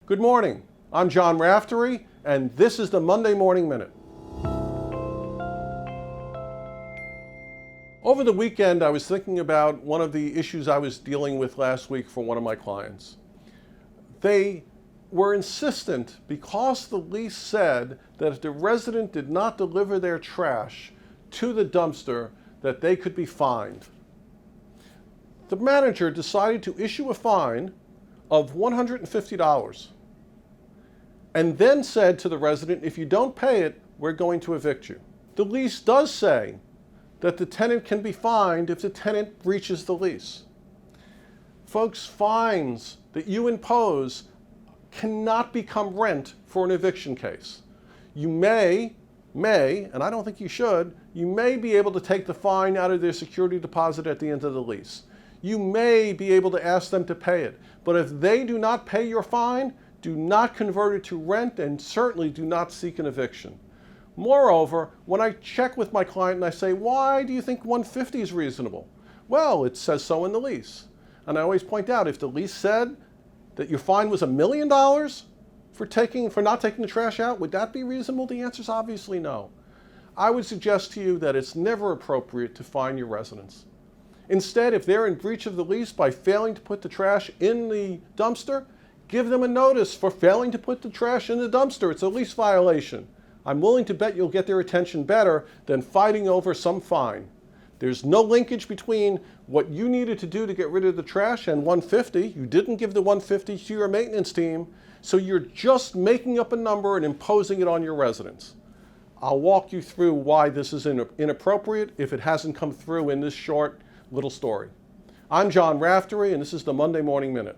Good morning. I'm John Raftery, and this is the Monday Morning Minute. Over the weekend, I was thinking about one of the issues I was dealing with last week for one of my clients. They were insistent, because the lease said that if the resident did not deliver their trash to the dumpster, that they could be fined. The manager decided to issue a fine of $150 and then said to the resident, if you don't pay it, we're going to evict you. The lease does say that the tenant can be fined if the tenant breaches the lease. Folks, fines that you impose cannot become rent for an eviction case. You may, and I don't think you should, you may be able to take the fine out of their security deposit at the end of the lease. You may be able to ask them to pay it. But if they do not pay your fine, do not convert it to rent and certainly do not seek an eviction. Moreover, when I check with my client and I say, why do you think $150 is reasonable? Well, it says so in the lease. And I always point out, if the lease said that your fine was $1 million for not taking the trash out, would that be reasonable? The answer is obviously no. I would suggest to you that it's never appropriate to fine your residents. Instead, if they're in breach of the lease by failing to put the trash in the dumpster, give them a notice for failing to put the trash in the dumpster. It's a lease violation. I'm willing to bet you'll get their attention better than fighting over some fine. There's no linkage between what you needed to do to get rid of the trash and $150. You didn't give the $150 to your maintenance team, so you're just making up a number and imposing it on your residents. I'll walk you through why this is inappropriate if it hasn't come through in this short little story. I'm John Raftery, and this is the Monday Morning Minute.